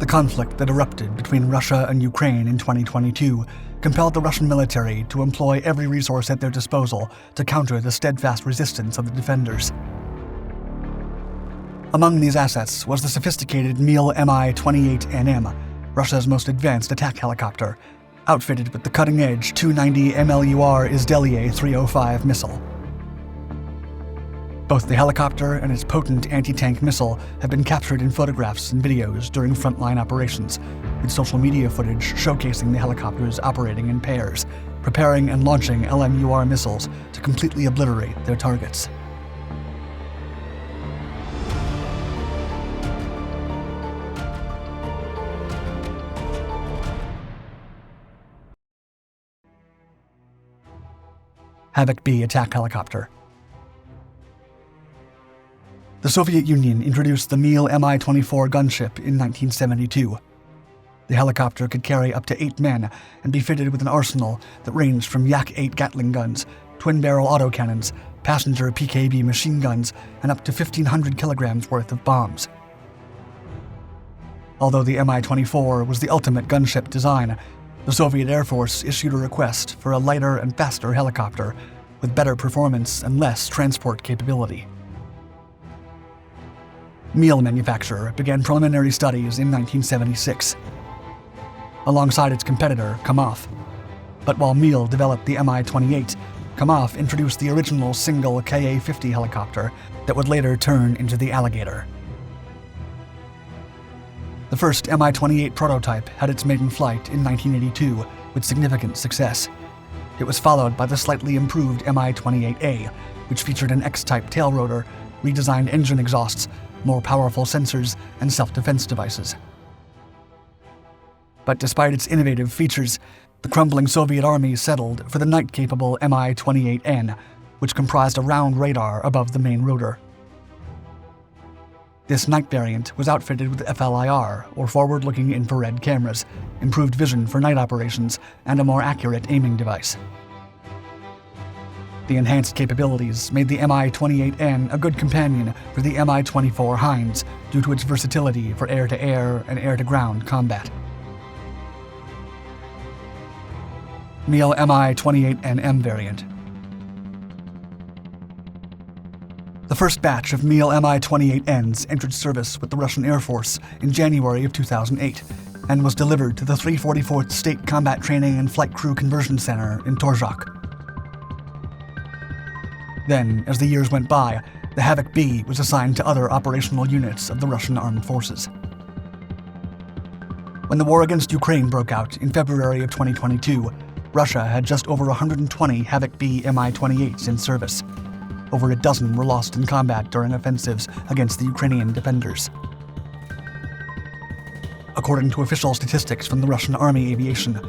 The conflict that erupted between Russia and Ukraine in 2022 compelled the Russian military to employ every resource at their disposal to counter the steadfast resistance of the defenders. Among these assets was the sophisticated Mil Mi-28NM, Russia's most advanced attack helicopter, outfitted with the cutting-edge 290 LMUR Izdeliye 305 missile. Both the helicopter and its potent anti-tank missile have been captured in photographs and videos during frontline operations, with social media footage showcasing the helicopters operating in pairs, preparing and launching LMUR missiles to completely obliterate their targets. HAVOC-B attack helicopter. The Soviet Union introduced the Mil Mi-24 gunship in 1972. The helicopter could carry up to 8 men and be fitted with an arsenal that ranged from Yak-8 Gatling guns, twin-barrel autocannons, passenger PKB machine guns, and up to 1,500 kilograms worth of bombs. Although the Mi-24 was the ultimate gunship design, the Soviet Air Force issued a request for a lighter and faster helicopter with better performance and less transport capability. Mil manufacturer began preliminary studies in 1976, alongside its competitor, Kamov. But while Mil developed the Mi-28, Kamov introduced the original single Ka-50 helicopter that would later turn into the Alligator. The first Mi-28 prototype had its maiden flight in 1982 with significant success. It was followed by the slightly improved Mi-28A, which featured an X-type tail rotor, redesigned engine exhausts, more powerful sensors, and self-defense devices. But despite its innovative features, the crumbling Soviet army settled for the night-capable Mi-28N, which comprised a round radar above the main rotor. This night variant was outfitted with FLIR, or forward-looking infrared cameras, improved vision for night operations, and a more accurate aiming device. The enhanced capabilities made the Mi-28N a good companion for the Mi-24 Hinds due to its versatility for air-to-air and air-to-ground combat. Mil Mi-28NM variant. The first batch of Mil Mi-28Ns entered service with the Russian Air Force in January of 2008 and was delivered to the 344th State Combat Training and Flight Crew Conversion Center in Torzhok. Then, as the years went by, the HAVOC-B was assigned to other operational units of the Russian armed forces. When the war against Ukraine broke out in February of 2022, Russia had just over 120 HAVOC-B Mi-28s in service. Over a dozen were lost in combat during offensives against the Ukrainian defenders. According to official statistics from the Russian Army Aviation,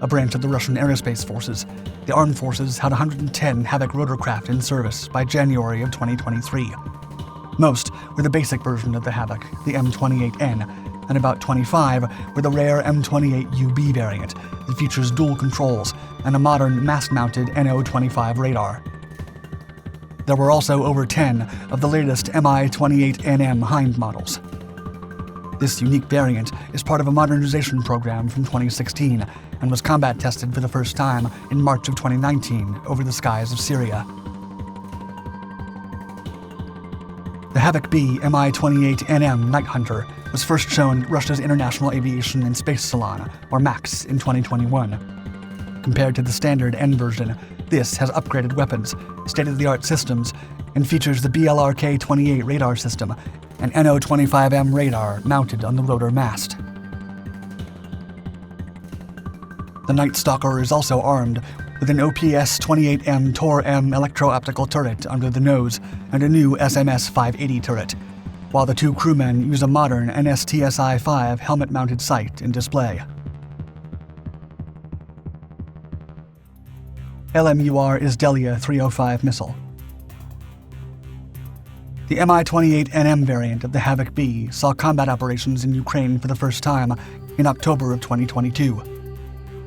a branch of the Russian Aerospace Forces, the armed forces had 110 HAVOC rotorcraft in service by January of 2023. Most were the basic version of the HAVOC, the M28N, and about 25 were the rare M28UB variant that features dual controls and a modern mast-mounted NO-25 radar. There were also over 10 of the latest Mi-28NM Hind models. This unique variant is part of a modernization program from 2016 and was combat tested for the first time in March of 2019 over the skies of Syria. The HAVOC-B Mi-28NM Night Hunter was first shown at Russia's International Aviation and Space Salon, or MAX, in 2021. Compared to the standard N version, this has upgraded weapons, state-of-the-art systems, and features the BLRK-28 radar system, an NO-25M radar mounted on the rotor mast. The Night Stalker is also armed with an OPS-28M Tor-M electro-optical turret under the nose and a new SMS-580 turret, while the two crewmen use a modern NSTSI-5 helmet-mounted sight and display. LMUR Izdeliye 305 missile. The Mi-28NM variant of the HAVOC-B saw combat operations in Ukraine for the first time in October of 2022.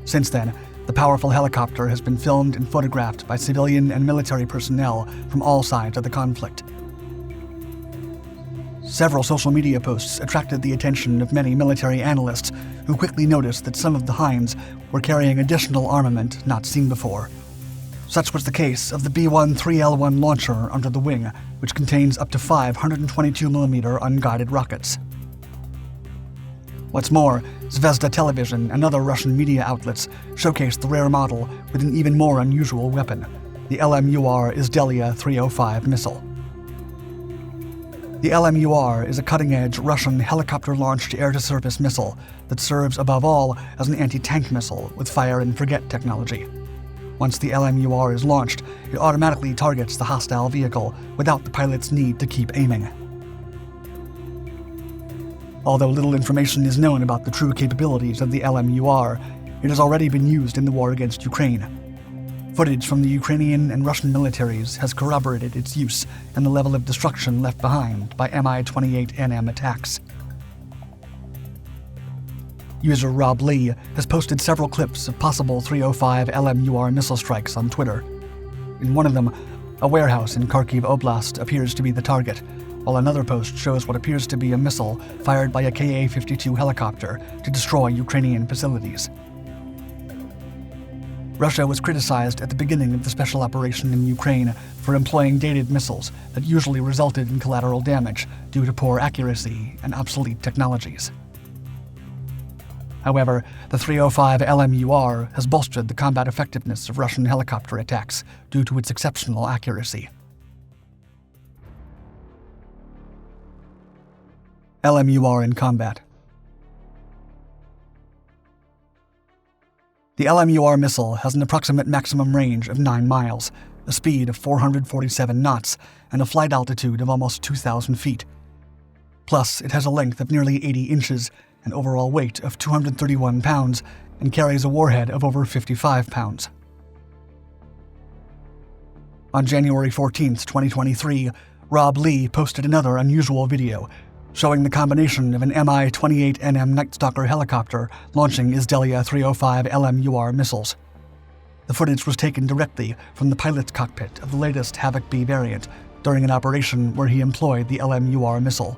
Since then, the powerful helicopter has been filmed and photographed by civilian and military personnel from all sides of the conflict. Several social media posts attracted the attention of many military analysts who quickly noticed that some of the Hinds were carrying additional armament not seen before. Such was the case of the B-13L1 launcher under the wing, which contains up to 5 122mm unguided rockets. What's more, Zvezda Television and other Russian media outlets showcased the rare model with an even more unusual weapon, the LMUR Izdeliye 305 missile. The LMUR is a cutting-edge Russian helicopter-launched air-to-surface missile that serves above all as an anti-tank missile with fire-and-forget technology. Once the LMUR is launched, it automatically targets the hostile vehicle without the pilot's need to keep aiming. Although little information is known about the true capabilities of the LMUR, it has already been used in the war against Ukraine. Footage from the Ukrainian and Russian militaries has corroborated its use and the level of destruction left behind by Mi-28NM attacks. User Rob Lee has posted several clips of possible 305 LMUR missile strikes on Twitter. In one of them, a warehouse in Kharkiv Oblast appears to be the target, while another post shows what appears to be a missile fired by a Ka-52 helicopter to destroy Ukrainian facilities. Russia was criticized at the beginning of the special operation in Ukraine for employing dated missiles that usually resulted in collateral damage due to poor accuracy and obsolete technologies. However, the 305 LMUR has bolstered the combat effectiveness of Russian helicopter attacks due to its exceptional accuracy. LMUR in combat. The LMUR missile has an approximate maximum range of 9 miles, a speed of 447 knots, and a flight altitude of almost 2,000 feet. Plus, it has a length of nearly 80 inches, an overall weight of 231 pounds, and carries a warhead of over 55 pounds. On January 14, 2023, Rob Lee posted another unusual video showing the combination of an Mi-28NM Night Stalker helicopter launching Izdeliye 305 LMUR missiles. The footage was taken directly from the pilot's cockpit of the latest HAVOC-B variant during an operation where he employed the LMUR missile.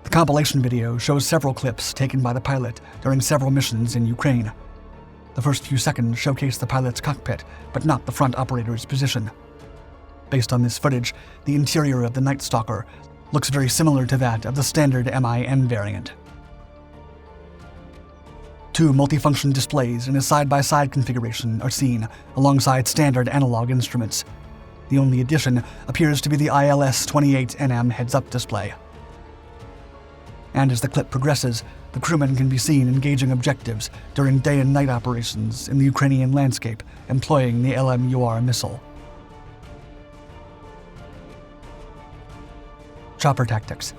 The compilation video shows several clips taken by the pilot during several missions in Ukraine. The first few seconds showcase the pilot's cockpit, but not the front operator's position. Based on this footage, the interior of the Night Stalker looks very similar to that of the standard MIN variant. Two multifunction displays in a side-by-side configuration are seen alongside standard analog instruments. The only addition appears to be the ILS-28NM heads-up display. And as the clip progresses, the crewmen can be seen engaging objectives during day and night operations in the Ukrainian landscape, employing the LMUR missile. Chopper tactics.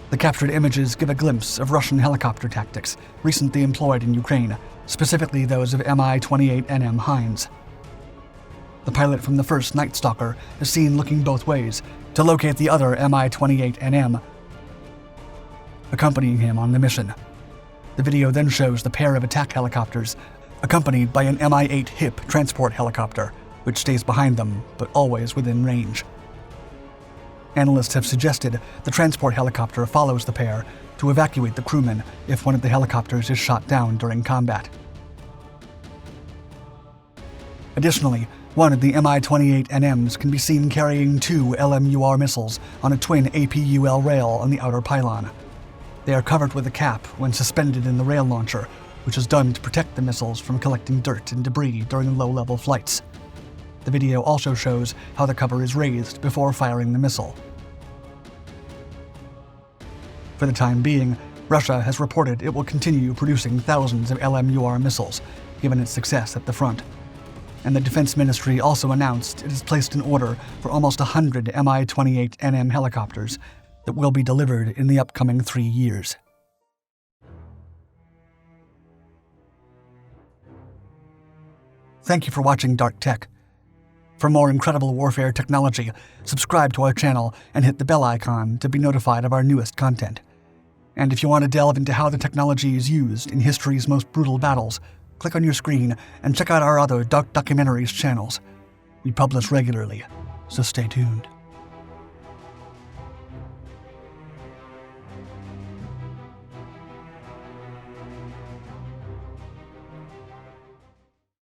The captured images give a glimpse of Russian helicopter tactics recently employed in Ukraine, specifically those of Mi-28NM Hinds. The pilot from the first Night Stalker is seen looking both ways to locate the other Mi-28NM, accompanying him on the mission. The video then shows the pair of attack helicopters, accompanied by an Mi-8 HIP transport helicopter, which stays behind them, but always within range. Analysts have suggested the transport helicopter follows the pair to evacuate the crewmen if one of the helicopters is shot down during combat. Additionally, one of the Mi-28NMs can be seen carrying 2 LMUR missiles on a twin APUL rail on the outer pylon. They are covered with a cap when suspended in the rail launcher, which is done to protect the missiles from collecting dirt and debris during low-level flights. The video also shows how the cover is raised before firing the missile. For the time being, Russia has reported it will continue producing thousands of LMUR missiles, given its success at the front. And the Defense Ministry also announced it has placed an order for almost 100 Mi-28NM helicopters that will be delivered in the upcoming 3 years. Thank you for watching Dark Tech. For more incredible warfare technology, subscribe to our channel and hit the bell icon to be notified of our newest content. And if you want to delve into how the technology is used in history's most brutal battles, click on your screen and check out our other Dark Documentaries channels. We publish regularly, so stay tuned.